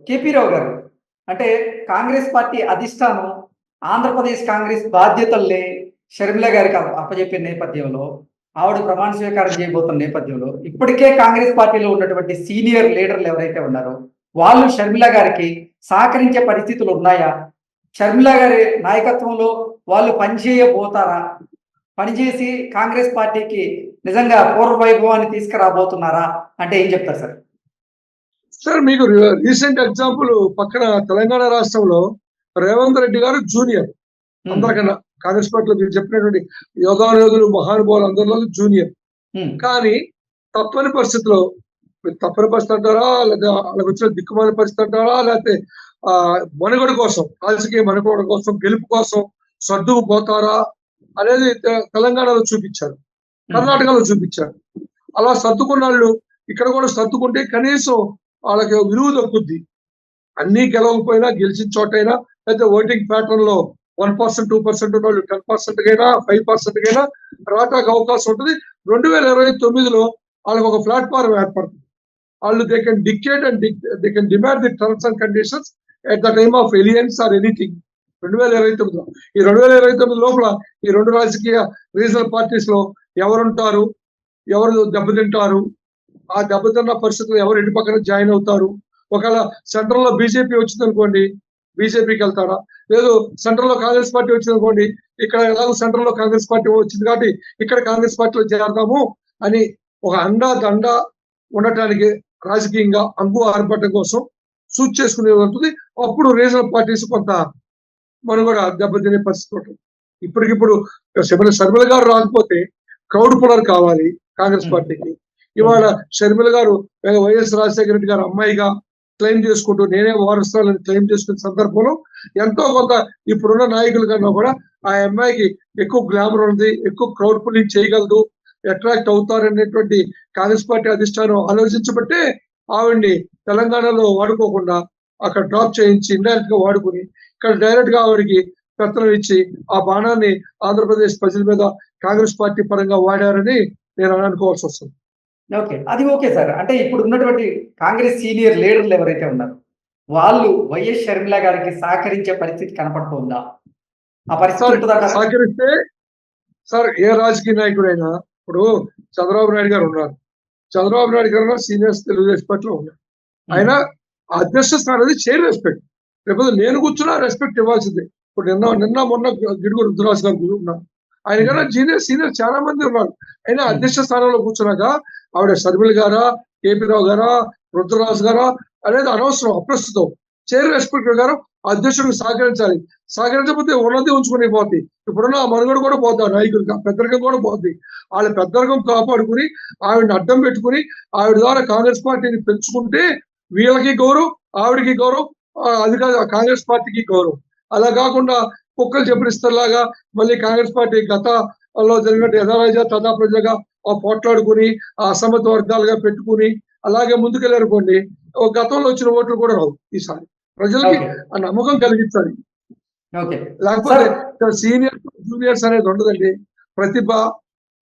KP రావు గారు. అంటే Congress party అధిష్టానం ఆంధ్రప్రదేశ్ కాంగ్రెస్ బాధ్యతల్ని షర్మిల గారికి అప్పజెప్పిన నేపథ్యంలో, ఆవిడ ప్రమాణ స్వీకారం చేయబోతున్న నేపథ్యంలో, ఇప్పటికే కాంగ్రెస్ పార్టీలో ఉన్నటువంటి సీనియర్ లీడర్లు ఎవరైతే ఉన్నారో, వాళ్ళు షర్మిల గారికి సహకరించే పరిస్థితులు ఉన్నాయా? షర్మిల గారి నాయకత్వంలో వాళ్ళు పనిచేయబోతారా? పనిచేసి కాంగ్రెస్ పార్టీకి నిజంగా పూర్వ వైభవాన్ని తీసుకురాబోతున్నారా? అంటే ఏం చెప్తారు సార్? సార్ మీకు రీసెంట్ ఎగ్జాంపుల్ పక్కన తెలంగాణ రాష్ట్రంలో రేవంత్ రెడ్డి గారు జూనియర్ హ్మ్. అందరికన్నా కాంగ్రెస్ పార్టీలో మీరు చెప్పినటువంటి యోధులు మహానుభావులు అందరిలో జూనియర్. హ్మ్. కానీ తప్పని పరిస్థితిలో తప్పని పరిస్థితి అంటారా, లేదా వాళ్ళకి వచ్చిన దిక్కుమాలిన పరిస్థితి అంటారా, లేకపోతే ఆ మనుగడ కోసం, రాజకీయ మనుగడ కోసం, గెలుపు కోసం సర్దుకు పోతారా అనేది తెలంగాణలో చూపించారు, హ్మ్. కర్ణాటకలో చూపించారు. అలా సర్దుకున్న వాళ్ళు ఇక్కడ కూడా సర్దుకుంటే కనీసం వాళ్ళకి విలువ దక్కుద్ది. అన్ని గెలవకపోయినా గెలిచిన చోటైనా, లేకపోతే ఓటింగ్ ప్యాటర్న్ లో 1% 2% ఉన్న వాళ్ళు 10% కైనా 5% కైనా రావటానికి అవకాశం ఉంటుంది. 2029లో వాళ్ళకి ఒక ప్లాట్ఫారం ఏర్పడుతుంది. వాళ్ళు they can dictate and they can demand the terms and conditions at the time of aliens or anything. 2029లో ఈ 2029 లోపల ఈ రెండు రాజకీయ రీజనల్ పార్టీస్ లో ఎవరుంటారు, ఎవరు దెబ్బతింటారు, ఆ దెబ్బతిన్న పరిస్థితులు ఎవరు ఎటు పక్కన జాయిన్ అవుతారు, ఒకవేళ సెంట్రల్ లో బీజేపీ వచ్చింది అనుకోండి బీజేపీకి వెళ్తారా, లేదు సెంట్రల్ లో కాంగ్రెస్ పార్టీ వచ్చింది అనుకోండి, ఇక్కడ ఎలాగో సెంట్రల్ లో కాంగ్రెస్ పార్టీ వచ్చింది కాబట్టి ఇక్కడ కాంగ్రెస్ పార్టీలో చేరదాము అని ఒక అండా దండ ఉండటానికి రాజకీయంగా అంగు ఆర్భటం కోసం సూచ్ చేసుకునే ఉంటుంది. అప్పుడు రీజనల్ పార్టీస్ కొంత మనుగడ దెబ్బతినే పరిస్థితి ఉంటుంది. ఇప్పటికిప్పుడు షర్మిల గారు రాకపోతే క్రౌడ్ పులర్ కావాలి కాంగ్రెస్ పార్టీకి. ఇవాళ షర్మిల గారు వైఎస్ రాజశేఖర రెడ్డి గారు అమ్మాయిగా క్లెయిమ్ చేసుకుంటూ నేనే వారసురాలని క్లెయిమ్ చేసుకునే సందర్భంలో ఎంతో కొంత ఇప్పుడున్న నాయకుల కన్నా కూడా ఆ అమ్మాయికి ఎక్కువ గ్లామర్ ఉంది, ఎక్కువ క్రౌడ్ పుల్లింగ్ చేయగలదు, అట్రాక్ట్ అవుతారనేటువంటి కాంగ్రెస్ పార్టీ అధిష్టానం ఆలోచించబట్టే ఆవిడ్ని తెలంగాణలో వాడుకోకుండా అక్కడ డ్రాప్ చేయించి ఇండైరెక్ట్ గా వాడుకుని ఇక్కడ డైరెక్ట్ గా ఆవిడకి పెత్తనం ఇచ్చి ఆ బాణాన్ని ఆంధ్రప్రదేశ్ ప్రజల మీద కాంగ్రెస్ పార్టీ పరంగా వాడారని నేను అనుకోవాల్సి వస్తుంది. ఓకే. అది ఓకే సార్. అంటే ఇప్పుడు ఉన్నటువంటి కాంగ్రెస్ సీనియర్ లీడర్లు ఎవరైతే ఉన్నారో, వాళ్ళు వైఎస్ షర్మిల గారికి సహకరించే పరిస్థితి కనపడుతోందా? ఆ పరిస్థితి సార్ ఉంటదంటారా? సహకరిస్తే సార్ ఏ రాజకీయ నాయకుడైనా ఇప్పుడు చంద్రబాబు నాయుడు గారు ఉన్నారు. చంద్రబాబు నాయుడు గారు సీనియర్స్ తెలుగుదేశం పార్టీలో ఉన్నారు. ఆయన అధ్యక్ష స్థానం అనేది చైర్ రెస్పెక్ట్. లేకపోతే నేను కూర్చున్నా రెస్పెక్ట్ ఇవ్వాల్సిందే. ఇప్పుడు నిన్న మొన్న గిడుగు రుద్రరాజు గారు ఉన్నారు. ఆయన కన్నా సీనియర్ చాలా మంది ఉన్నారు. అయినా అధ్యక్ష స్థానంలో కూర్చున్నాక ఆవిడ షర్మిల గారా, కేపీ రావు గారా, రుద్రరాజు గారా అనేది అనవసరం, అప్రస్తుతం. చైర్ రెస్పెక్ట్ ప్రకారం అధ్యక్షుడికి సహకరించాలి. సహకరించకపోతే ఉన్నది ఉంచుకుని పోద్ది. ఇప్పుడున్న మనుగడ కూడా పోద్ది, ఆ నాయకుడికి పెద్దరికం కూడా పోద్ది. వాళ్ళ పెద్దరికం కాపాడుకుని ఆవిడని అడ్డం పెట్టుకుని ఆవిడ ద్వారా కాంగ్రెస్ పార్టీని పెంచుకుంటే వీళ్ళకి గౌరవం, ఆవిడకి గౌరవం, అధికార కాంగ్రెస్ పార్టీకి గౌరవం. అలా కాకుండా కుక్కలు చెప్పిస్తలాగా మళ్ళీ కాంగ్రెస్ పార్టీ గతంలో జరిగినట్టు యథారాజా తథా ప్రజగా పోట్లాడుకుని ఆ అసమ్మత వర్గాలుగా పెట్టుకుని అలాగే ముందుకెళ్ళారనుకోండి, గతంలో వచ్చిన ఓట్లు కూడా రావు. ఈసారి ప్రజలకి ఆ నమ్మకం కలిగించాలి. లేకపోతే సీనియర్ జూనియర్స్ అనేది ఉండదండి. ప్రతిభ,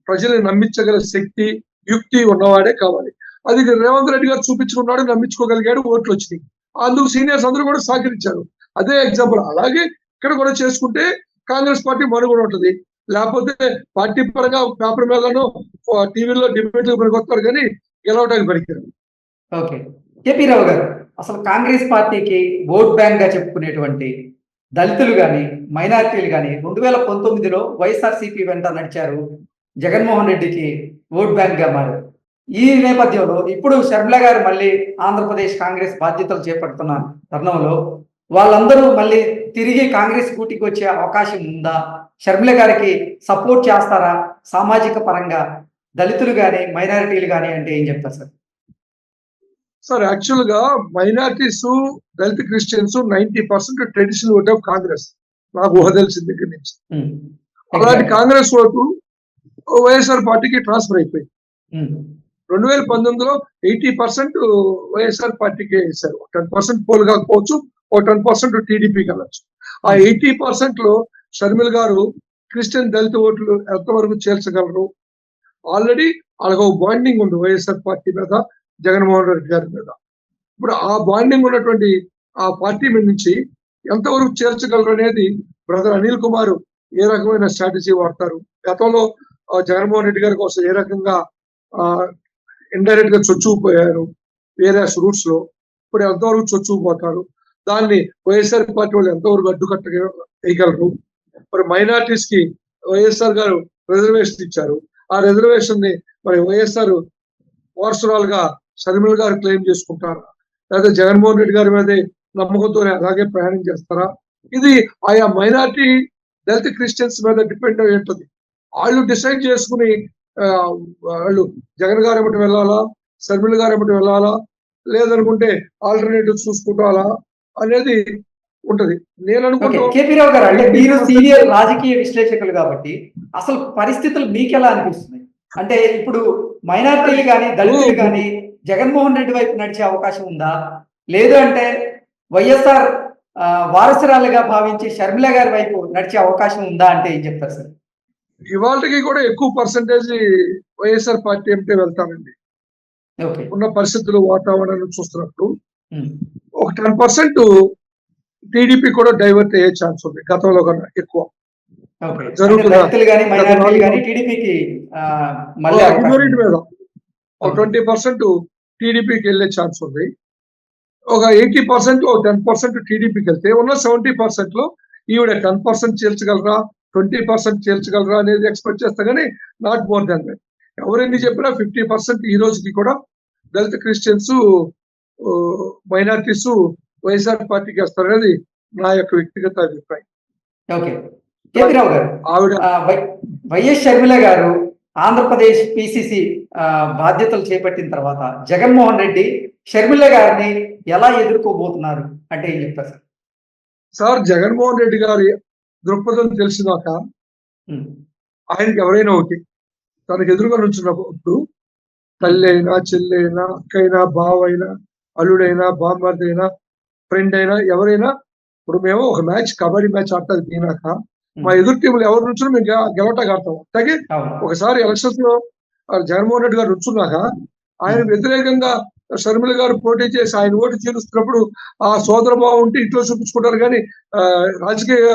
ప్రజల్ని నమ్మించగల శక్తి, యుక్తి ఉన్నవాడే కావాలి. అది రేవంత్ రెడ్డి గారు చూపించుకున్నాడు, నమ్మించుకోగలిగాడు, ఓట్లు వచ్చినాయి. అందుకు సీనియర్స్ అందరూ కూడా సహకరించారు. అదే ఎగ్జాంపుల్. అలాగే ఇక్కడ కూడా చేసుకుంటే కాంగ్రెస్ పార్టీ మనుగడ ఉంటుంది. లేకపోతే పార్టీ పరంగా పేపర్ మీదను టీవీలో డిబేట్లు పనికొస్తారు కానీ గెలవడానికి పనికిరారు. ఓకే. కేపీ రావు గారు, అసలు కాంగ్రెస్ పార్టీకి ఓట్ బ్యాంక్ గా చెప్పుకునేటువంటి దళితులు గాని, మైనారిటీలు గాని 2019లో వైఎస్ఆర్‌సీపీ వెంట నడిచారు. జగన్మోహన్ రెడ్డికి ఓట్ బ్యాంక్ గా మారారు. ఈ నేపథ్యంలో ఇప్పుడు షర్మిల గారు మళ్ళీ ఆంధ్రప్రదేశ్ కాంగ్రెస్ బాధ్యతలు చేపడుతున్న తరుణంలో వాళ్ళందరూ మళ్ళీ తిరిగి కాంగ్రెస్ గూటికి వచ్చే అవకాశం ఉందా? షర్మిల గారికి సపోర్ట్ చేస్తారా? సామాజిక పరంగా దళితులు గాని, మైనారిటీలు గాని అంటే ఏం చెప్తారు సార్? సార్ యాక్చువల్ గా minorities, Dalit Christians 90% traditional vote of Congress. నాకు ఊహ తెలిసిన దగ్గర నుంచి. అలాంటి కాంగ్రెస్ ఓటు వైఎస్ఆర్ పార్టీకి ట్రాన్స్ఫర్ అయిపోయింది. 2019లో 80% వైఎస్ఆర్ పార్టీకి వేశారు. 10% పోల్ కాకపోవచ్చు, ఓ 10% టీడీపీకి వెళ్ళచ్చు. ఆ 80% లో షర్మిల గారు క్రిస్టియన్ దళిత ఓట్లు ఎంతవరకు చేర్చగలరు? ఆల్రెడీ వాళ్ళకు బాండింగ్ ఉంది వైఎస్ఆర్ పార్టీ మీద, జగన్మోహన్ రెడ్డి గారి మీద. ఇప్పుడు ఆ బాండింగ్ ఉన్నటువంటి ఆ పార్టీ మీద నుంచి ఎంతవరకు చేర్చగలరు అనేది బ్రదర్ అనిల్ కుమార్ ఏ రకమైన స్ట్రాటజీ వాడతారు, గతంలో జగన్మోహన్ రెడ్డి గారి కోసం ఏ రకంగా ఇండైరెక్ట్ గా చొచ్చుకుపోయారు వేరే రూట్స్ లో, ఇప్పుడు ఎంతవరకు చొచ్చుకుపోతారు, దాన్ని వైఎస్ఆర్ పార్టీ వాళ్ళు ఎంతవరకు అడ్డుకట్ట వేయగలరు. మరి మైనార్టీస్ కి వైఎస్ఆర్ గారు రిజర్వేషన్ ఇచ్చారు, ఆ రిజర్వేషన్ ని మరి వైఎస్ఆర్ వారసురాలుగా షర్మిల గారు క్లెయిమ్ చేసుకుంటారా, లేదా జగన్మోహన్ రెడ్డి గారి మీదే నమ్మకంతోనే అలాగే ప్రయాణం చేస్తారా? ఇది ఆయా మైనార్టీ దళిత క్రిస్టియన్స్ మీద డిపెండ్ అయి ఉంటుంది. వాళ్ళు డిసైడ్ చేసుకుని వాళ్ళు జగన్ గారు ఏమిటి వెళ్ళాలా, షర్మిల గారు ఏమిటి వెళ్ళాలా, లేదనుకుంటే ఆల్టర్నేటివ్ చూసుకుంటారా అనేది ఉంటది. నేను అనుకుంటా కేపీ రావు గారు, అంటే మీరు సీనియర్ రాజకీయ విశ్లేషకులు కాబట్టి అసలు పరిస్థితులు మీకెలా అనిపిస్తున్నాయి? అంటే ఇప్పుడు మైనార్టీలు కానీ దళితులు కానీ జగన్మోహన్ రెడ్డి వైపు నడిచే అవకాశం ఉందా, లేదు అంటే వైఎస్ఆర్ వారసురాలుగా భావించి షర్మిల గారి వైపు నడిచే అవకాశం ఉందా అంటే ఏం చెప్తారు సార్? ఇవాళకి కూడా ఎక్కువ పర్సంటేజ్ వైఎస్ఆర్ పార్టీ ఎంటే వెళ్తానండి. ఉన్న పరిస్థితులు వాతావరణం చూస్తున్నప్పుడు ఒక 10% టీడీపీ కూడా డైవర్ట్ అయ్యే ఛాన్స్ ఉంది గతంలో కన్నా ఎక్కువ జరుగుతుంది. మీద ఒక 20% టీడీపీకి వెళ్ళే ఛాన్స్ ఉంది. ఒక 80% 10% టీడీపీకి వెళ్తే ఉన్న 70% లో ఈవిడ 10% చేర్చగలరా, 20% చేర్చగలరా అనేది ఎక్స్పెక్ట్ చేస్తా, కానీ నాట్ మోర్ దాన్ దట్. ఎవరెన్ని చెప్పినా 50% ఈ రోజుకి కూడా దళిత క్రిస్టియన్స్ మైనార్టీస్ వైఎస్ఆర్ పార్టీకి వేస్తారనేది నా యొక్క వ్యక్తిగత అభిప్రాయం. ఆవిడ వైఎస్ షర్మిల గారు ఆంధ్రప్రదేశ్ పిసిసి బాధ్యతలు చేపట్టిన తర్వాత జగన్మోహన్ రెడ్డి షర్మిల గారిని ఎలా ఎదుర్కోబోతున్నారు అంటే ఏం చెప్తారు సార్? సార్, జగన్మోహన్ రెడ్డి గారి దృక్పథం తెలిసినాక ఆయనకి ఎవరైనా ఒకటి, తనకు ఎదురుగా నుంచున్నప్పుడు తల్లి అయినా, చెల్లి అయినా, అక్కైనా, బావైనా, అల్లుడైనా, బామ్మర్దైనా, ఫ్రెండ్ అయినా, ఎవరైనా, ఇప్పుడు మేము ఒక మ్యాచ్ కబడ్డీ మ్యాచ్ ఆడతాది తినాక మా ఎదురు టీములు ఎవరు నుంచున్నా మేము గెలవటానికి ఆడతాం. అలాగే ఒకసారి ఎలక్షన్స్ లో జగన్మోహన్ రెడ్డి గారు నుంచున్నాక ఆయన వ్యతిరేకంగా షర్మిల గారు పోటీ చేసి ఆయన ఓటు చీలుస్తున్నప్పుడు ఆ సోదరభావం ఉంటే ఇంట్లో చూపించుకుంటారు, కానీ రాజకీయ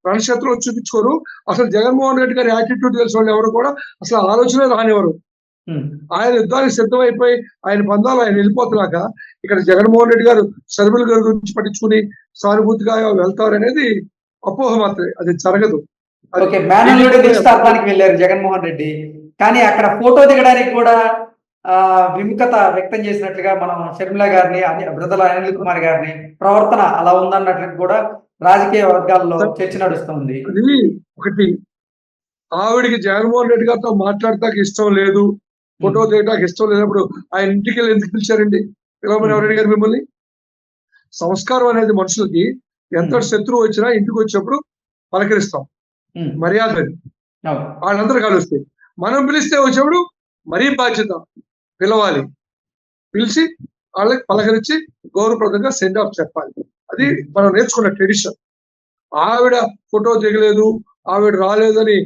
రణక్షేత్రంలో చూపించుకోరు. అసలు జగన్మోహన్ రెడ్డి గారి యాటిట్యూడ్ తెలిసిన వాళ్ళు ఎవరు కూడా అసలు ఆలోచన రానివ్వరు. ఆయన యుద్ధానికి సిద్ధమైపోయి ఆయన బంధాలు ఆయన వెళ్ళిపోతున్నాక ఇక్కడ జగన్మోహన్ రెడ్డి గారు షర్మిల గారి గురించి పట్టించుకుని సానుభూతిగా వెళ్తారనేది అపోహ మాత్రమే, అది జరగదు. నిశ్చితార్థానికి వెళ్ళారు జగన్మోహన్ రెడ్డి, కానీ అక్కడ ఫోటో దిగడానికి కూడా విముఖత వ్యక్తం చేసినట్లుగా మనం షర్మిల గారిని, బ్రదర్ అనిల్ కుమార్ గారిని ప్రవర్తన అలా ఉందన్నట్లు కూడా రాజకీయ వర్గాల్లో చర్చ నడుస్తుంది. అది ఒకటి, ఆవిడికి జగన్మోహన్ రెడ్డి గారితో మాట్లాడటానికి ఇష్టం లేదు, ఫోటో దిగటానికి ఇష్టం లేనప్పుడు ఆయన ఇంటికి వెళ్ళి ఎందుకు పిలిచారండి? పిలవమని ఎవరు అడిగారు మిమ్మల్ని? సంస్కారం అనేది మనుషులకి ఎంత శత్రువు వచ్చినా ఇంటికి వచ్చినప్పుడు పలకరిస్తాం, మర్యాద. వాళ్ళందరూ కలుస్తాయి. మనం పిలిస్తే వచ్చేప్పుడు మరీ బాధ్యత, పిలవాలి, పిలిచి వాళ్ళకి పలకరించి గౌరవప్రదంగా సెండ్ ఆఫ్ చెప్పాలి. అది మనం నేర్చుకున్న ట్రెడిషన్. ఆవిడ ఫోటో దిగలేదు, ఆవిడ రాలేదని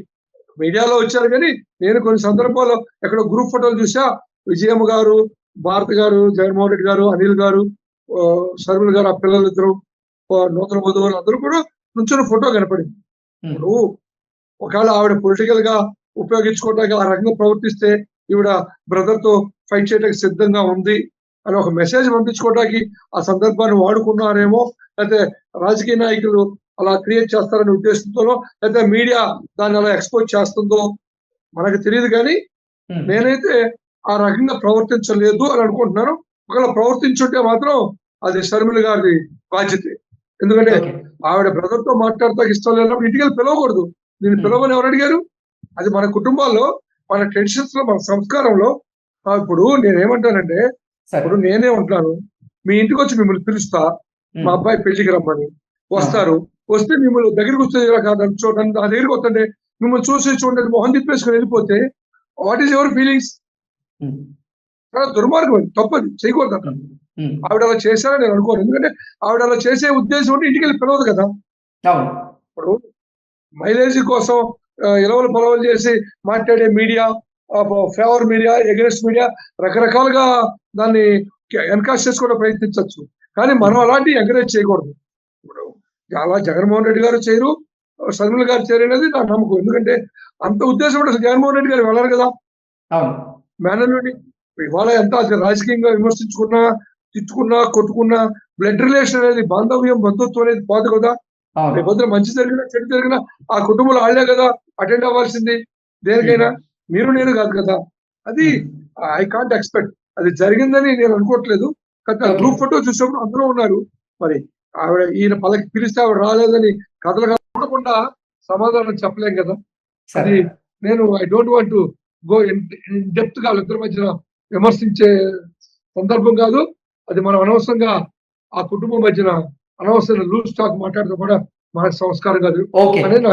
మీడియాలో వచ్చారు, కానీ నేను కొన్ని సందర్భాల్లో ఎక్కడ గ్రూప్ ఫోటోలు చూసా, విజయమ్మ గారు, భారత గారు, జగన్మోహన్ రెడ్డి గారు, అనిల్ గారు, షర్మిల గారు, ఆ పిల్లలిద్దరు, నూతన వధువులు అందరూ కూడా నుంచున్న ఫోటో కనపడింది. ఇప్పుడు ఒకవేళ ఆవిడ పొలిటికల్ గా ఉపయోగించుకోవడానికి ఆ రకంగా ప్రవర్తిస్తే ఈవిడ బ్రదర్ తో ఫైట్ చేయడానికి సిద్ధంగా ఉంది అని ఒక మెసేజ్ పంపించుకోవడానికి ఆ సందర్భాన్ని వాడుకున్నారేమో, లేకపోతే రాజకీయ నాయకులు అలా క్రియేట్ చేస్తారనే ఉద్దేశంతోనో, లేకపోతే మీడియా దాన్ని అలా ఎక్స్పోజ్ చేస్తుందో మనకు తెలియదు, కానీ నేనైతే ఆ రకంగా ప్రవర్తించలేదు అని అనుకుంటున్నాను. ఒకవేళ ప్రవర్తించుంటే మాత్రం అది షర్మిల గారి బాధ్యత. ఎందుకంటే ఆవిడ బ్రదర్ తో మాట్లాడతానికి ఇష్టం లేనప్పుడు ఇంటికి వెళ్ళి పిలవకూడదు. దీన్ని పిలవని ఎవరు అడిగారు? అది మన కుటుంబాల్లో, మన ట్రెడిషన్స్ లో, మన సంస్కారంలో. ఇప్పుడు నేనేమంటానంటే, ఇప్పుడు నేనే ఉంటాను, మీ ఇంటికి వచ్చి మిమ్మల్ని పిలుస్తా, మా అబ్బాయి పెళ్లికి రమ్మని వస్తారు, వస్తే మిమ్మల్ని దగ్గరికి వస్తే చూడండి, నా దగ్గరికి వస్తుంటే మిమ్మల్ని చూసి చూడండి మొహం తిప్పేసుకుని వెళ్ళిపోతే వాట్ ఈస్ యువర్ ఫీలింగ్స్? చాలా దుర్మార్గం, అది తప్పది, చేయకూడదు అక్కడ. ఆవిడ అలా చేశారని నేను అనుకోను. ఎందుకంటే ఆవిడ అలా చేసే ఉద్దేశం ఉంటే ఇంటికి వెళ్ళి పిలవదు కదా. ఇప్పుడు మైలేజీ కోసం ఇలవలు పొలవలు చేసి మాట్లాడే మీడియా, ఫేవర్ మీడియా, ఎగరెస్ట్ మీడియా, రకరకాలుగా దాన్ని ఎన్కాష్ చేసుకోవడం ప్రయత్నించవచ్చు. కానీ మనం అలాంటివి ఎంకరేజ్ చేయకూడదు. ఇప్పుడు అలా జగన్మోహన్ రెడ్డి గారు చేయరు, షర్మిల గారు చేయరు అనేది నా నమ్మకం. ఎందుకంటే అంత ఉద్దేశం కూడా జగన్మోహన్ రెడ్డి గారు వెళ్ళరు కదా అవును. మేనల్లుని. ఇవాళ ఎంత రాజకీయంగా విమర్శించుకున్నా, తిట్టుకున్నా, కొట్టుకున్నా బ్లడ్ రిలేషన్ అనేది, బాంధవ్యం, బంధుత్వం అనేది పోదు కదా. అవును. రేపొద్దున మంచి జరిగినా చెడు జరిగినా ఆ కుటుంబంలో వాళ్ళే కదా అటెండ్ అవ్వాల్సింది దేనికైనా. మీరు నేను కాదు కదా. అది ఐ కాంట్ ఎక్స్పెక్ట్ అది జరిగిందని నేను అనుకోవట్లేదు. కానీ Okay. గ్రూప్ ఫోటో చూసినప్పుడు అందరూ ఉన్నారు. మరి ఆవిడ ఈయన పలకి పిలిస్తే ఆవిడ రాలేదని కథలు కాకుండా సమాధానం చెప్పలేం కదా. సరే. అది నేను I don't want to go in depth గా వాళ్ళిద్దరి మధ్యన విమర్శించే సందర్భం కాదు. అది మనం అనవసరంగా ఆ కుటుంబం మధ్యన అనవసరం లూజ్ టాక్ మాట్లాడడం కూడా మన సంస్కారం కాదు ఓకే. అనేది